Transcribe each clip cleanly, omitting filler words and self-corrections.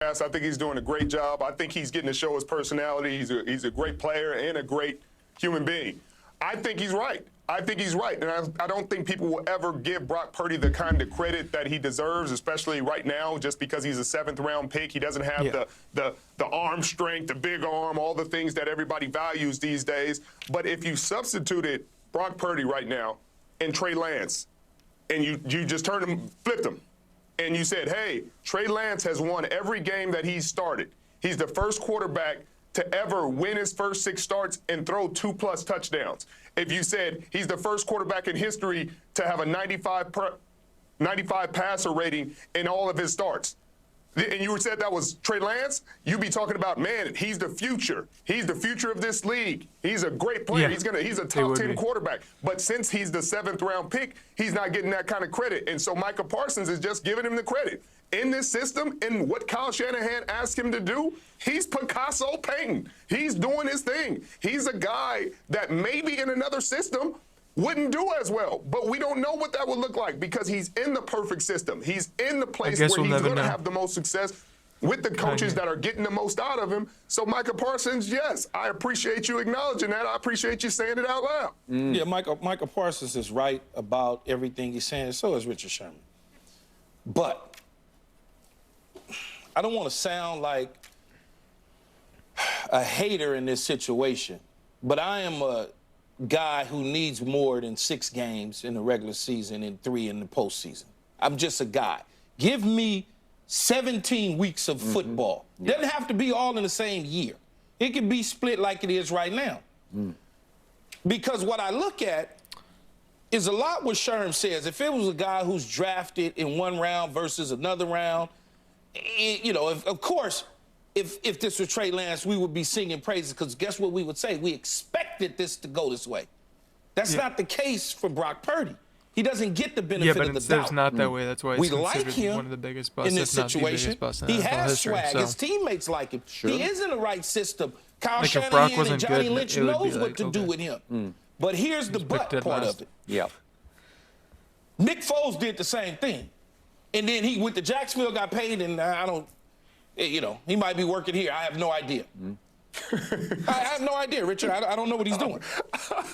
past. I think he's doing a great job. I think he's getting to show his personality. He's a great player and a great human being. I think he's right. I think he's right. And I don't think people will ever give Brock Purdy the kind of credit that he deserves, especially right now, just because he's a 7th-round pick. He doesn't have the arm strength, the big arm, all the things that everybody values these days. But if you substituted Brock Purdy right now and Trey Lance, and you just turned him, flipped him, and you said, hey, Trey Lance has won every game that he's started. He's the first quarterback to ever win his first 6 starts and throw 2+ touchdowns. If you said he's the first quarterback in history to have a 95 passer rating in all of his starts, and you said that was Trey Lance, you'd be talking about, man, he's the future. He's the future of this league. He's a great player. Yeah, he's a top 10 quarterback. But since he's the 7th-round pick, he's not getting that kind of credit. And so Micah Parsons is just giving him the credit. In this system, in what Kyle Shanahan asked him to do, he's Picasso painting. He's doing his thing. He's a guy that maybe in another system wouldn't do as well. But we don't know what that would look like because he's in the perfect system. He's in the place where he's going to have the most success with the coaches that are getting the most out of him. So Micah Parsons, yes, I appreciate you acknowledging that. I appreciate you saying it out loud. Yeah, Micah Parsons is right about everything he's saying. So is Richard Sherman. But I don't want to sound like a hater in this situation, but I am a guy who needs more than 6 games in the regular season and 3 in the postseason. I'm just a guy. Give me 17 weeks of football. Yeah. Doesn't have to be all in the same year. It can be split like it is right now. Because what I look at is a lot what Sherm says. If it was a guy who's drafted in 1 round versus another round, you know, of course, if this was Trey Lance, we would be singing praises because guess what we would say? We expected this to go this way. That's not the case for Brock Purdy. He doesn't get the benefit of the doubt. It's not that way. That's why he's considered one of the biggest busts, in this situation. He has swag. His teammates like him. Sure. He is in the right system. Kyle like Shanahan and Johnny Lynch knows what to do with him. But here's the but part of it. Yeah. Nick Foles did the same thing. And then he went to Jacksonville, got paid, and I don't, you know, he might be working here. I have no idea. I have no idea, Richard. I don't know what he's doing.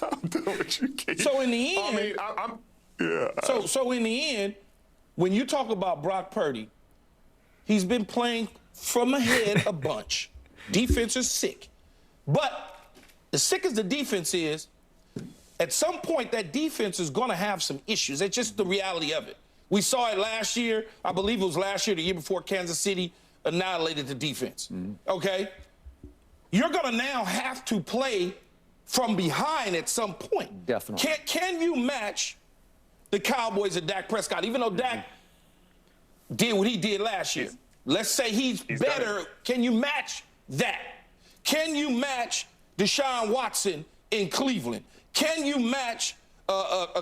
I'm doing what you can. So in the end, I mean, yeah. So in the end, when you talk about Brock Purdy, he's been playing from ahead a bunch. Defense is sick. But as sick as the defense is, at some point that defense is going to have some issues. That's just the reality of it. We saw it last year. I believe it was last year, the year before Kansas City annihilated the defense. Okay? You're going to now have to play from behind at some point. Definitely. Can you match the Cowboys and Dak Prescott, even though Dak did what he did last year? Let's say he's better. Can you match that? Can you match Deshaun Watson in Cleveland? Can you match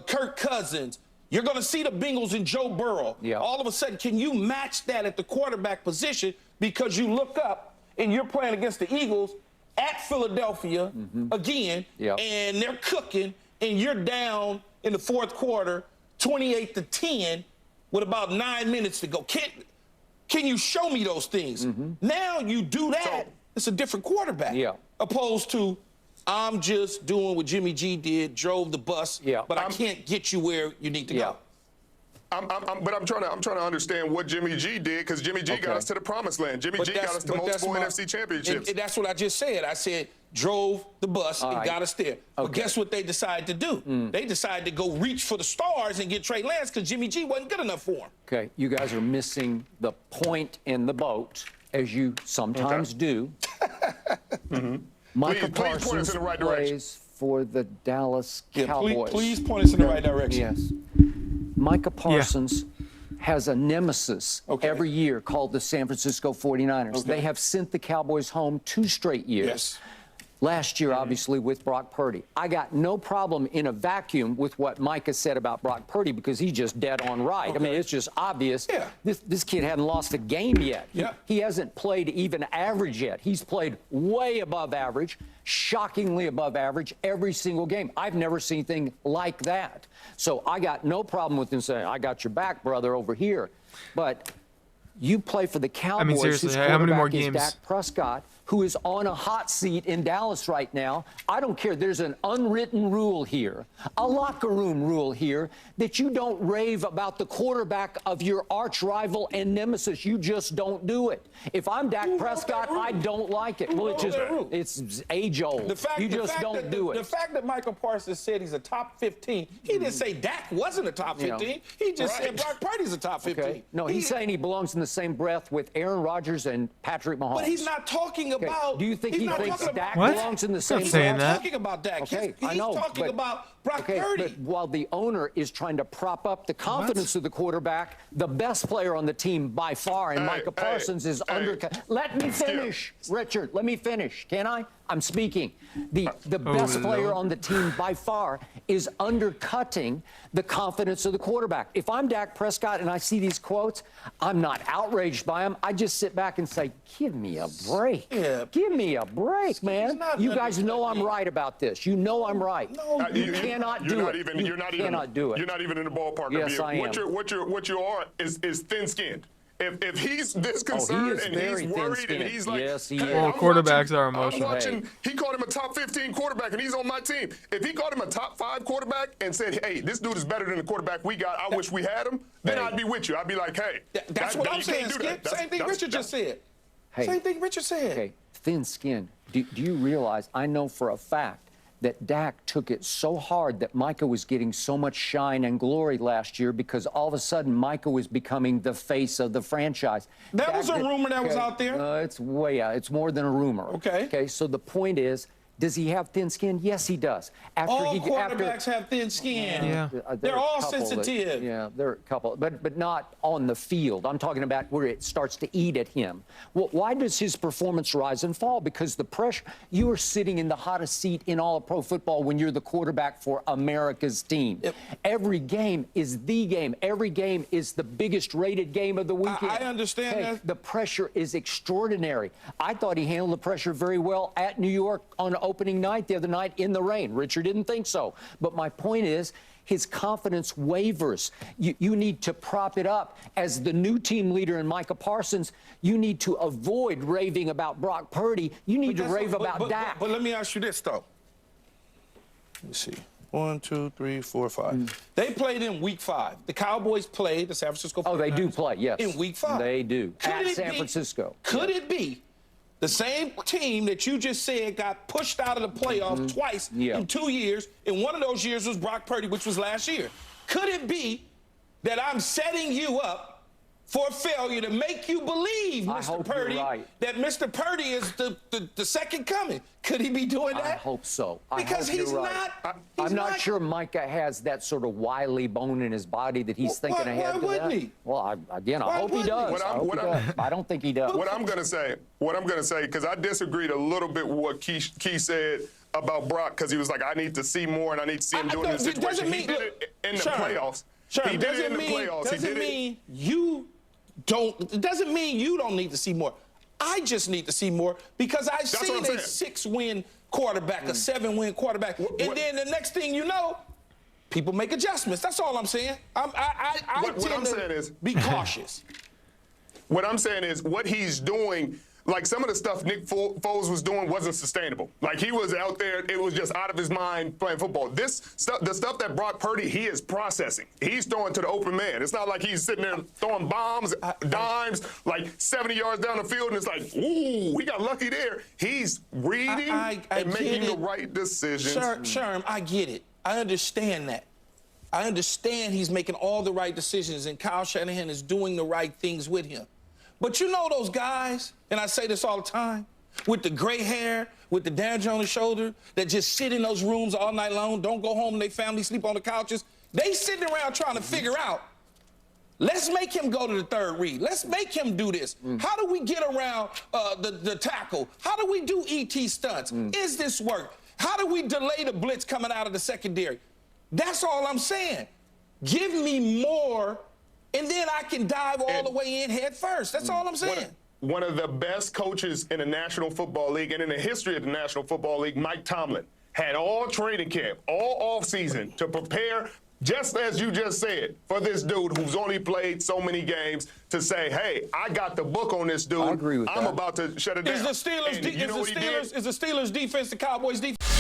Kirk Cousins? You're going to see the Bengals and Joe Burrow. Yeah. All of a sudden, can you match that at the quarterback position because you look up and you're playing against the Eagles at Philadelphia again, and they're cooking, and you're down in the 4th quarter 28-10 with about 9 minutes to go. Can you show me those things? Now you do that, it's a different quarterback. Opposed to, I'm just doing what Jimmy G did, drove the bus, but I can't get you where you need to go. But I'm trying to understand what Jimmy G did because Jimmy G got us to the promised land. Jimmy G got us to multiple NFC championships. And that's what I just said. I said drove the bus and got us there. But guess what they decided to do? They decided to go reach for the stars and get Trey Lance because Jimmy G wasn't good enough for him. Okay, you guys are missing the point in the boat, as you sometimes do. Micah Parsons in the right direction. plays for the Dallas Cowboys. Please point us in the right direction. Yes. Micah Parsons has a nemesis every year called the San Francisco 49ers. They have sent the Cowboys home 2 straight years. Last year, obviously, with Brock Purdy. I got no problem in a vacuum with what Micah said about Brock Purdy because he's just dead on right. I mean, it's just obvious. This kid hadn't lost a game yet. He hasn't played even average yet. He's played way above average, shockingly above average every single game. I've never seen anything like that. So I got no problem with him saying, I got your back, brother, over here. But You play for the Cowboys, seriously, whose how many more quarterback is games? Dak Prescott, who is on a hot seat in Dallas right now. I don't care. There's an unwritten rule here, a locker room rule here, that you don't rave about the quarterback of your arch rival and nemesis. You just don't do it. If I'm Dak Prescott, I don't like it. Well, it's age old. You just don't do it. The fact that Michael Parsons said he's a top 15, he didn't say Dak wasn't a top 15. He just said Brock Purdy's a top 15. Okay. No, he's saying he belongs in the same breath with Aaron Rodgers and Patrick Mahomes. But he's not talking about. Do you think he thinks Dak What? belongs in the same breath? saying that. He's talking about Dak. Okay, He's I know, talking about Brock Purdy. But while the owner is trying to prop up the confidence of the quarterback, the best player on the team by far, and Micah Parsons is undercut. Let me finish, Richard. Let me finish. Can I? I'm speaking. The best player on the team by far is undercutting the confidence of the quarterback. If I'm Dak Prescott and I see these quotes, I'm not outraged by them. I just sit back and say, give me a break. Yeah. Give me a break, man. You guys know I'm right about this. You know I'm right. No, you cannot do it. You cannot do it. You're not even in the ballpark. Yes, I am. What you are is thin-skinned. If he's this concerned and he's worried and he's like, yes, he hey, is. Well, quarterbacks are emotional. I'm watching, he called him a top 15 quarterback and he's on my team. If he called him a top 5 quarterback and said, hey, this dude is better than the quarterback we got, I wish we had him, then I'd be with you. I'd be like, hey. That's what I'm saying, Skip. Same thing Richard just said. Same thing Richard said. Okay, thin skin. Do you realize, I know for a fact, that Dak took it so hard that Micah was getting so much shine and glory last year because all of a sudden Micah was becoming the face of the franchise. That was a rumor that was out there. It's way out. It's more than a rumor. Okay. Okay, so the point is, does he have thin skin? Yes, he does. All quarterbacks have thin skin. Yeah. They're all sensitive. There are a couple, but not on the field. I'm talking about where it starts to eat at him. Well, why does his performance rise and fall? Because the pressure, you are sitting in the hottest seat in all of pro football when you're the quarterback for America's team. Yep. Every game is the game. Every game is the biggest rated game of the weekend. I understand that. The pressure is extraordinary. I thought he handled the pressure very well at New York on opening night the other night in the rain. Richard didn't think so. But my point is, his confidence wavers. You need to prop it up. As the new team leader in Micah Parsons, you need to avoid raving about Brock Purdy. You need to rave about Dak. But let me ask you this, though. Let me see. 1, 2, 3, 4, 5. They played in week 5. The Cowboys played the San Francisco 49ers. Oh, they do play, yes. In week 5. They do. At San Francisco. Could it be the same team that you just said got pushed out of the playoffs twice in 2 years, and one of those years was Brock Purdy, which was last year? Could it be that I'm setting you up for failure to make you believe, Mr. Purdy, that Mr. Purdy is the second coming? Could he be doing that? I hope so. Because he's not. I'm not sure Micah has that sort of wily bone in his body that he's thinking ahead to that. Why wouldn't he? Well, I hope he does. I don't think he does. What I'm going to say, because I disagreed a little bit with what Key said about Brock, because he was like, I need to see more and I need to see him doing this situation. He did it in the playoffs. He did it in the playoffs. Doesn't mean you don't. It doesn't mean you don't need to see more. I just need to see more because I've seen a 6-win quarterback, a 7-win quarterback, and then the next thing you know, people make adjustments. That's all I'm saying. I tend to be cautious. What I'm saying is what he's doing. Like, some of the stuff Nick Foles was doing wasn't sustainable. Like, he was out there, it was just out of his mind playing football. This stuff, the stuff that Brock Purdy, he is processing. He's throwing to the open man. It's not like he's sitting there throwing bombs, dimes, like 70 yards down the field, and it's like, ooh, we got lucky there. He's reading and making the right decisions. Sherm, I get it. I understand that. I understand he's making all the right decisions, and Kyle Shanahan is doing the right things with him. But you know those guys, and I say this all the time, with the gray hair, with the damage on the shoulder, that just sit in those rooms all night long, don't go home, and their family sleep on the couches. They sitting around trying to figure out, let's make him go to the third read. Let's make him do this. How do we get around the tackle? How do we do ET stunts? Is this work? How do we delay the blitz coming out of the secondary? That's all I'm saying. Give me more, and then I can dive all the way in head first. That's all I'm saying. One of the best coaches in the National Football League and in the history of the National Football League, Mike Tomlin, had all training camp, all offseason to prepare just as you just said, for this dude who's only played so many games to say, hey, I got the book on this dude. I agree with I'm that. about to shut it down. Is the Steelers' defense the Cowboys' defense?